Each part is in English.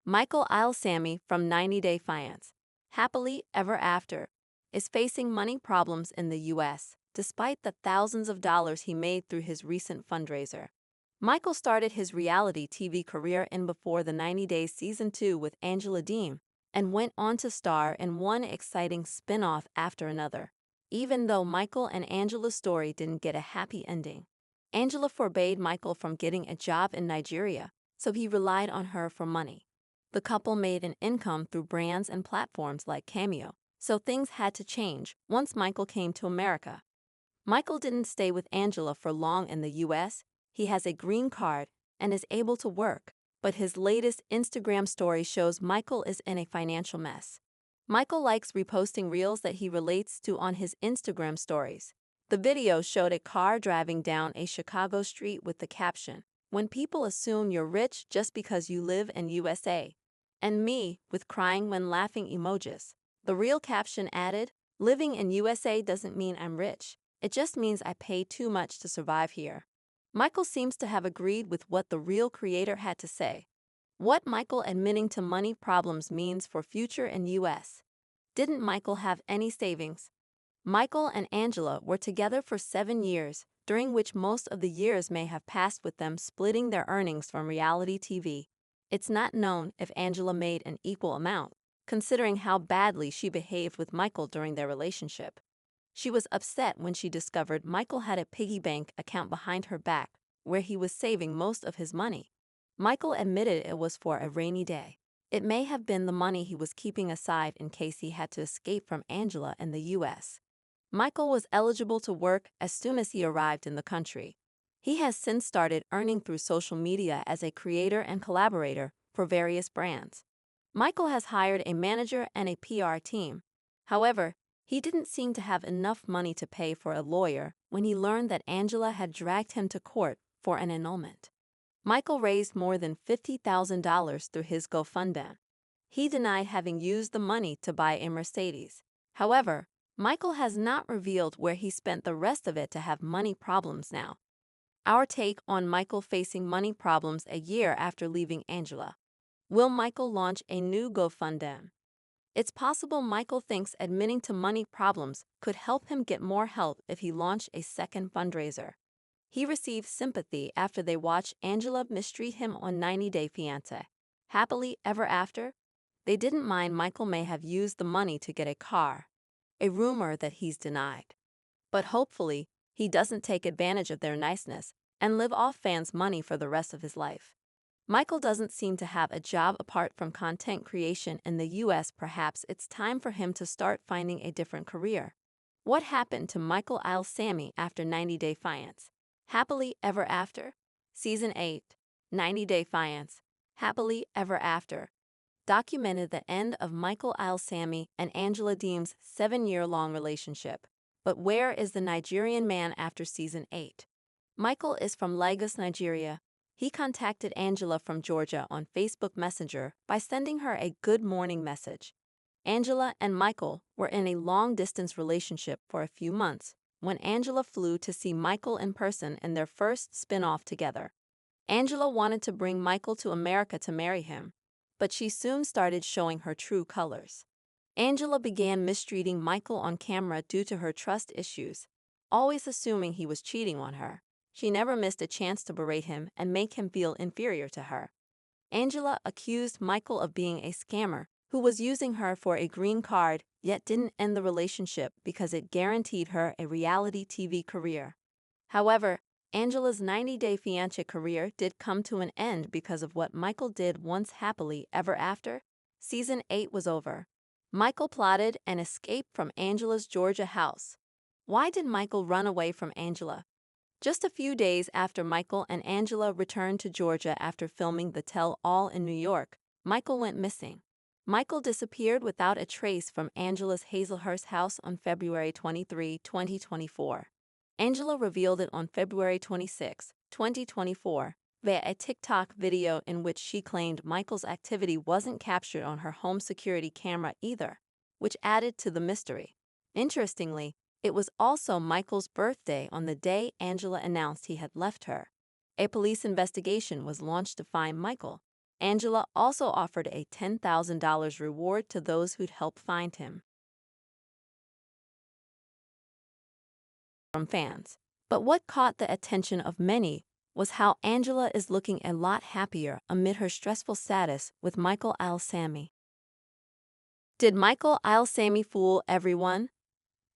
Michael Ilsamy from 90 Day Fiancé, happily ever after, is facing money problems in the U.S., despite the thousands of dollars he made through his recent fundraiser. Michael started his reality TV career in Before the 90 Days Season 2 with Angela Deem, and went on to star in one exciting spin-off after another. Even though Michael and Angela's story didn't get a happy ending, Angela forbade Michael from getting a job in Nigeria, so he relied on her for money. The couple made an income through brands and platforms like Cameo, so things had to change once Michael came to America. Michael didn't stay with Angela for long in the US. He has a green card and is able to work, but his latest Instagram story shows Michael is in a financial mess. Michael likes reposting reels that he relates to on his Instagram stories. The video showed a car driving down a Chicago street with the caption, "When people assume you're rich just because you live in USA," and me, with crying when laughing emojis. The reel caption added, "Living in USA doesn't mean I'm rich. It just means I pay too much to survive here." Michael seems to have agreed with what the reel creator had to say. What Michael admitting to money problems means for future in US. Didn't Michael have any savings? Michael and Angela were together for 7 years, during which most of the years may have passed with them splitting their earnings from reality TV. It's not known if Angela made an equal amount, considering how badly she behaved with Michael during their relationship. She was upset when she discovered Michael had a piggy bank account behind her back, where he was saving most of his money. Michael admitted it was for a rainy day. It may have been the money he was keeping aside in case he had to escape from Angela in the US. Michael was eligible to work as soon as he arrived in the country. He has since started earning through social media as a creator and collaborator for various brands. Michael has hired a manager and a PR team. However, he didn't seem to have enough money to pay for a lawyer when he learned that Angela had dragged him to court for an annulment. Michael raised more than $50,000 through his GoFundMe. He denied having used the money to buy a Mercedes. However, Michael has not revealed where he spent the rest of it to have money problems now. Our take on Michael facing money problems a year after leaving Angela. Will Michael launch a new GoFundMe? It's possible Michael thinks admitting to money problems could help him get more help if he launched a second fundraiser. He received sympathy after they watched Angela mistreat him on 90 Day Fiancé. Happily ever after? They didn't mind Michael may have used the money to get a car, a rumor that he's denied. But hopefully, he doesn't take advantage of their niceness and live off fans' money for the rest of his life. Michael doesn't seem to have a job apart from content creation in the US. Perhaps it's time for him to start finding a different career. What happened to Michael Ilsamy after 90 Day Fiancé? Happily Ever After? Season 8, 90 Day Fiancé, Happily Ever After, documented the end of Michael Ilsamy and Angela Deem's 7-year-long relationship. But where is the Nigerian man after Season 8? Michael is from Lagos, Nigeria. He contacted Angela from Georgia on Facebook Messenger by sending her a good morning message. Angela and Michael were in a long-distance relationship for a few months when Angela flew to see Michael in person in their first spin-off together. Angela wanted to bring Michael to America to marry him, but she soon started showing her true colors. Angela began mistreating Michael on camera due to her trust issues, always assuming he was cheating on her. She never missed a chance to berate him and make him feel inferior to her. Angela accused Michael of being a scammer who was using her for a green card, yet didn't end the relationship because it guaranteed her a reality TV career. However, Angela's 90 Day Fiancé career did come to an end because of what Michael did once. Happily Ever After? Season 8 was over. Michael plotted an escape from Angela's Georgia house. Why did Michael run away from Angela? Just a few days after Michael and Angela returned to Georgia after filming the Tell-All in New York, Michael went missing. Michael disappeared without a trace from Angela's Hazelhurst house on February 23, 2024. Angela revealed it on February 26, 2024, via a TikTok video in which she claimed Michael's activity wasn't captured on her home security camera either, which added to the mystery. Interestingly, it was also Michael's birthday on the day Angela announced he had left her. A police investigation was launched to find Michael. Angela also offered a $10,000 reward to those who'd help find him. From fans. But what caught the attention of many was how Angela is looking a lot happier amid her stressful status with Michael Al-Sami. Did Michael Al-Sami fool everyone?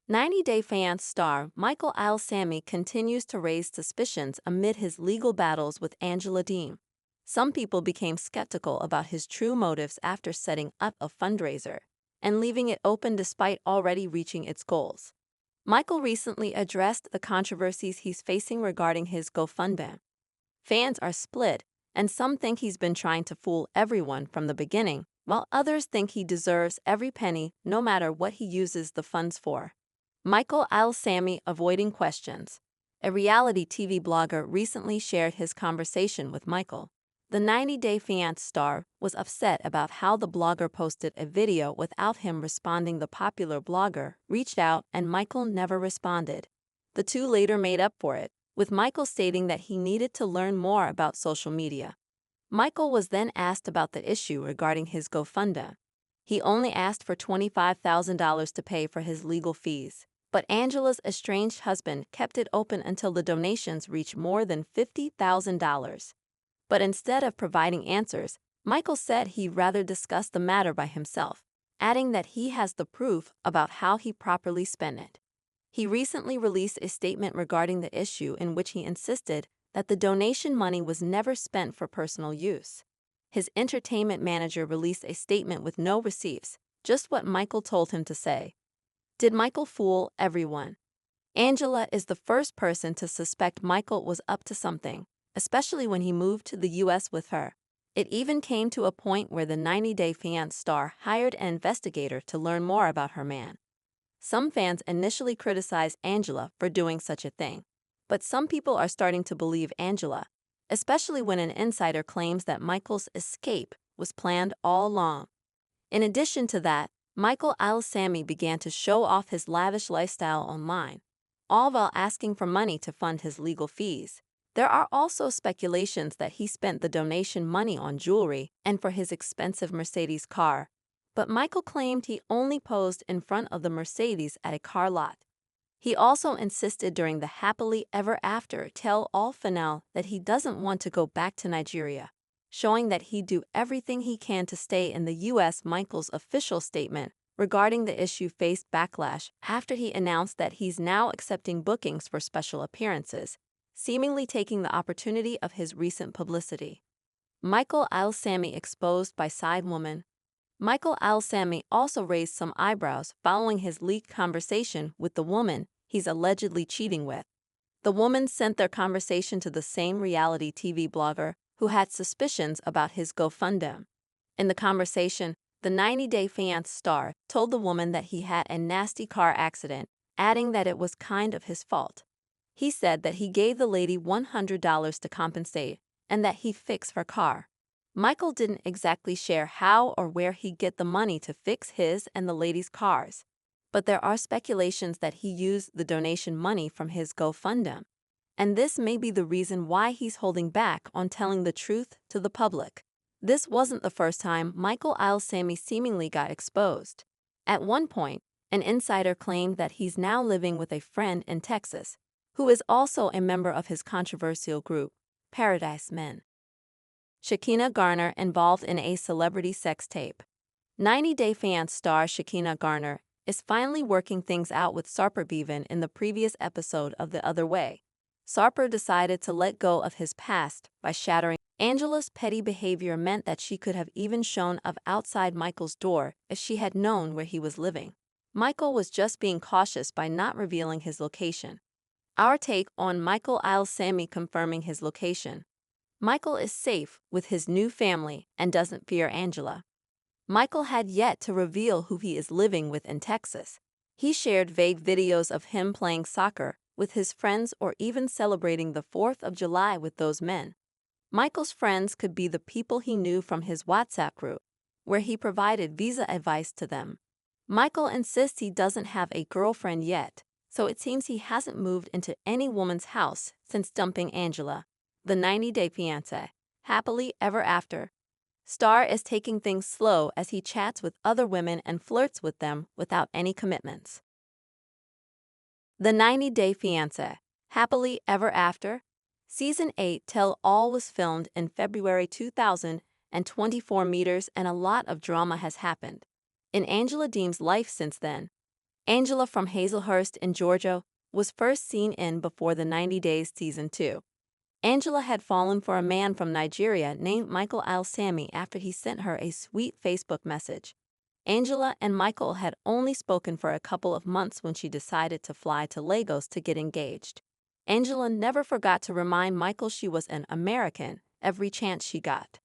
90 Day Fiancé star Michael Al-Sami continues to raise suspicions amid his legal battles with Angela Deem. Some people became skeptical about his true motives after setting up a fundraiser and leaving it open despite already reaching its goals. Michael recently addressed the controversies he's facing regarding his GoFundMe. Fans are split, and some think he's been trying to fool everyone from the beginning, while others think he deserves every penny no matter what he uses the funds for. Michael Al-Sami avoiding questions. A reality TV blogger recently shared his conversation with Michael. The 90 Day Fiancé star was upset about how the blogger posted a video without him responding. The popular blogger reached out and Michael never responded. The two later made up for it, with Michael stating that he needed to learn more about social media. Michael was then asked about the issue regarding his GoFundMe. He only asked for $25,000 to pay for his legal fees, but Angela's estranged husband kept it open until the donations reached more than $50,000. But instead of providing answers, Michael said he'd rather discuss the matter by himself, adding that he has the proof about how he properly spent it. He recently released a statement regarding the issue in which he insisted that the donation money was never spent for personal use. His entertainment manager released a statement with no receipts, just what Michael told him to say. Did Michael fool everyone? Angela is the first person to suspect Michael was up to something, especially when he moved to the U.S. with her. It even came to a point where the 90 Day Fiancé star hired an investigator to learn more about her man. Some fans initially criticized Angela for doing such a thing, but some people are starting to believe Angela, especially when an insider claims that Michael's escape was planned all along. In addition to that, Michael Al-Sami began to show off his lavish lifestyle online, all while asking for money to fund his legal fees. There are also speculations that he spent the donation money on jewelry and for his expensive Mercedes car, but Michael claimed he only posed in front of the Mercedes at a car lot. He also insisted during the Happily Ever After tell-all finale that he doesn't want to go back to Nigeria, showing that he'd do everything he can to stay in the U.S. Michael's official statement regarding the issue faced backlash after he announced that he's now accepting bookings for special appearances, seemingly taking the opportunity of his recent publicity. Michael Al-Sami exposed by side woman. Michael Al-Sami also raised some eyebrows following his leaked conversation with the woman he's allegedly cheating with. The woman sent their conversation to the same reality TV blogger who had suspicions about his GoFundMe. In the conversation, the 90 Day Fiancé star told the woman that he had a nasty car accident, adding that it was kind of his fault. He said that he gave the lady $100 to compensate and that he fixed her car. Michael didn't exactly share how or where he'd get the money to fix his and the lady's cars, but there are speculations that he used the donation money from his GoFundMe. And this may be the reason why he's holding back on telling the truth to the public. This wasn't the first time Michael Al-Sami seemingly got exposed. At one point, an insider claimed that he's now living with a friend in Texas, who is also a member of his controversial group, Paradise Men. Shekinah Garner involved in a celebrity sex tape. 90 Day Fiancé star Shekinah Garner is finally working things out with Sarper Bevan in the previous episode of The Other Way. Sarper decided to let go of his past by shattering. Angela's petty behavior meant that she could have even shown up outside Michael's door if she had known where he was living. Michael was just being cautious by not revealing his location. Our take on Michael Al-Sami confirming his location. Michael is safe with his new family and doesn't fear Angela. Michael had yet to reveal who he is living with in Texas. He shared vague videos of him playing soccer with his friends or even celebrating the 4th of July with those men. Michael's friends could be the people he knew from his WhatsApp group, where he provided visa advice to them. Michael insists he doesn't have a girlfriend yet, so it seems he hasn't moved into any woman's house since dumping Angela. The 90 Day Fiancé. Happily Ever After. Star is taking things slow as he chats with other women and flirts with them without any commitments. The 90-Day Fiancé, Happily Ever After? Season 8 Tell All was filmed in February 2024 meters and a lot of drama has happened in Angela Deem's life since then. Angela from Hazelhurst in Georgia was first seen in Before the 90 Days Season 2. Angela had fallen for a man from Nigeria named Michael Al-Sami after he sent her a sweet Facebook message. Angela and Michael had only spoken for a couple of months when she decided to fly to Lagos to get engaged. Angela never forgot to remind Michael she was an American every chance she got.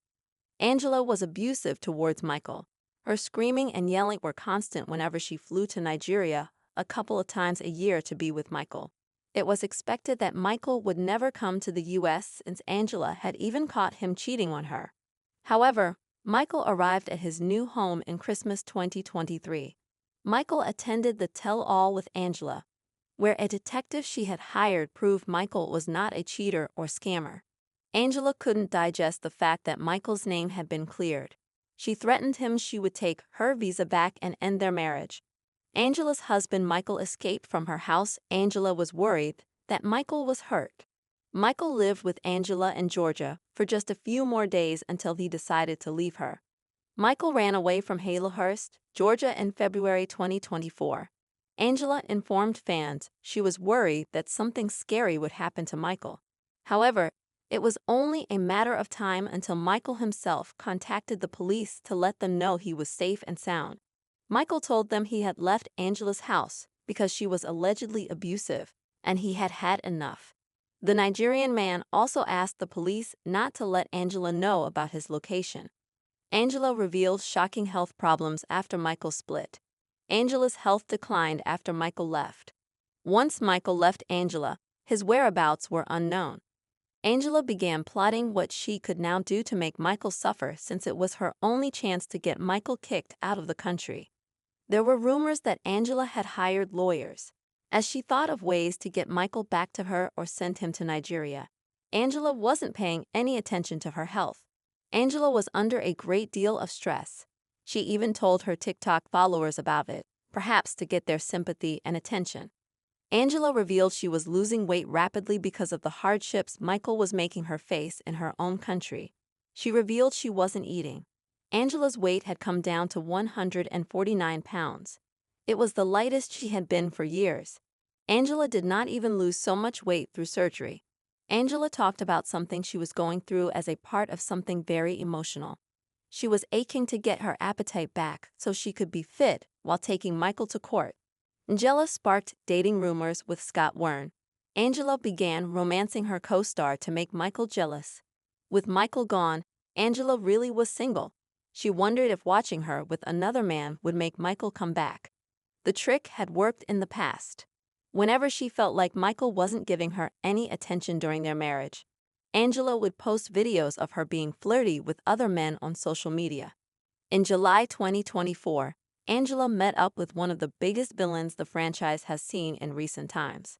Angela was abusive towards Michael. Her screaming and yelling were constant whenever she flew to Nigeria a couple of times a year to be with Michael. It was expected that Michael would never come to the U.S. since Angela had even caught him cheating on her. However, Michael arrived at his new home in Christmas 2023. Michael attended the tell-all with Angela, where a detective she had hired proved Michael was not a cheater or scammer. Angela couldn't digest the fact that Michael's name had been cleared. She threatened him she would take her visa back and end their marriage. Angela's husband Michael escaped from her house. Angela was worried that Michael was hurt. Michael lived with Angela in Georgia for just a few more days until he decided to leave her. Michael ran away from Hazelhurst, Georgia in February 2024. Angela informed fans she was worried that something scary would happen to Michael. However, it was only a matter of time until Michael himself contacted the police to let them know he was safe and sound. Michael told them he had left Angela's house because she was allegedly abusive, and he had had enough. The Nigerian man also asked the police not to let Angela know about his location. Angela revealed shocking health problems after Michael split. Angela's health declined after Michael left. Once Michael left Angela, his whereabouts were unknown. Angela began plotting what she could now do to make Michael suffer since it was her only chance to get Michael kicked out of the country. There were rumors that Angela had hired lawyers, as she thought of ways to get Michael back to her or send him to Nigeria. Angela wasn't paying any attention to her health. Angela was under a great deal of stress. She even told her TikTok followers about it, perhaps to get their sympathy and attention. Angela revealed she was losing weight rapidly because of the hardships Michael was making her face in her own country. She revealed she wasn't eating. Angela's weight had come down to 149 pounds. It was the lightest she had been for years. Angela did not even lose so much weight through surgery. Angela talked about something she was going through as a part of something very emotional. She was aching to get her appetite back so she could be fit while taking Michael to court. Angela sparked dating rumors with Scott Wern. Angela began romancing her co-star to make Michael jealous. With Michael gone, Angela really was single. She wondered if watching her with another man would make Michael come back. The trick had worked in the past. Whenever she felt like Michael wasn't giving her any attention during their marriage, Angela would post videos of her being flirty with other men on social media. In July 2024, Angela met up with one of the biggest villains the franchise has seen in recent times.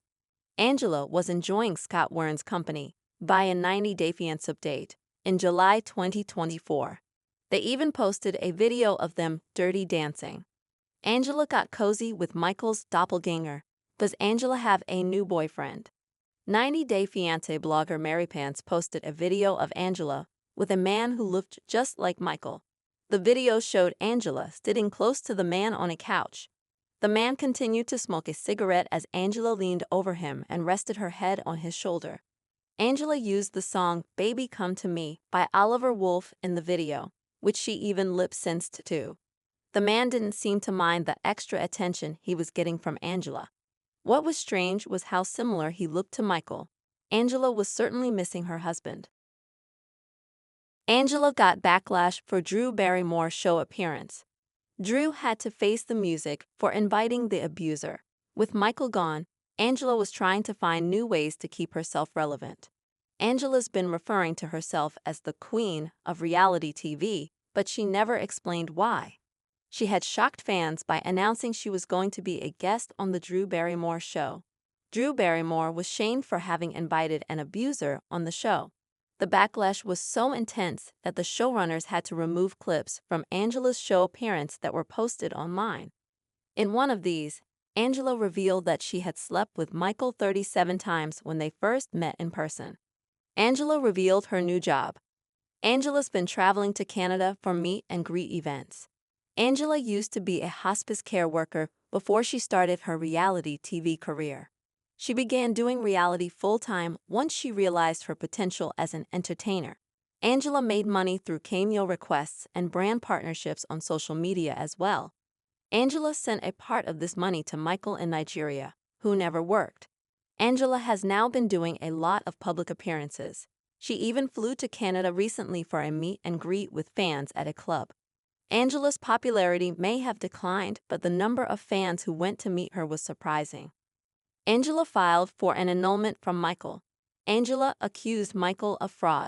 Angela was enjoying Scott Wern's company via 90-Day Fiancé update in July 2024. They even posted a video of them dirty dancing. Angela got cozy with Michael's doppelganger. Does Angela have a new boyfriend? 90-Day Fiancé blogger Mary Pants posted a video of Angela with a man who looked just like Michael. The video showed Angela sitting close to the man on a couch. The man continued to smoke a cigarette as Angela leaned over him and rested her head on his shoulder. Angela used the song Baby Come to Me by Oliver Wolf in the video, which she even lip-synced to. The man didn't seem to mind the extra attention he was getting from Angela. What was strange was how similar he looked to Michael. Angela was certainly missing her husband. Angela got backlash for Drew Barrymore's show appearance. Drew had to face the music for inviting the abuser. With Michael gone, Angela was trying to find new ways to keep herself relevant. Angela's been referring to herself as the queen of reality TV, but she never explained why. She had shocked fans by announcing she was going to be a guest on the Drew Barrymore show. Drew Barrymore was shamed for having invited an abuser on the show. The backlash was so intense that the showrunners had to remove clips from Angela's show appearance that were posted online. In one of these, Angela revealed that she had slept with Michael 37 times when they first met in person. Angela revealed her new job. Angela's been traveling to Canada for meet and greet events. Angela used to be a hospice care worker before she started her reality TV career. She began doing reality full-time once she realized her potential as an entertainer. Angela made money through cameo requests and brand partnerships on social media as well. Angela sent a part of this money to Michael in Nigeria, who never worked. Angela has now been doing a lot of public appearances. She even flew to Canada recently for a meet and greet with fans at a club. Angela's popularity may have declined, but the number of fans who went to meet her was surprising. Angela filed for an annulment from Michael. Angela accused Michael of fraud.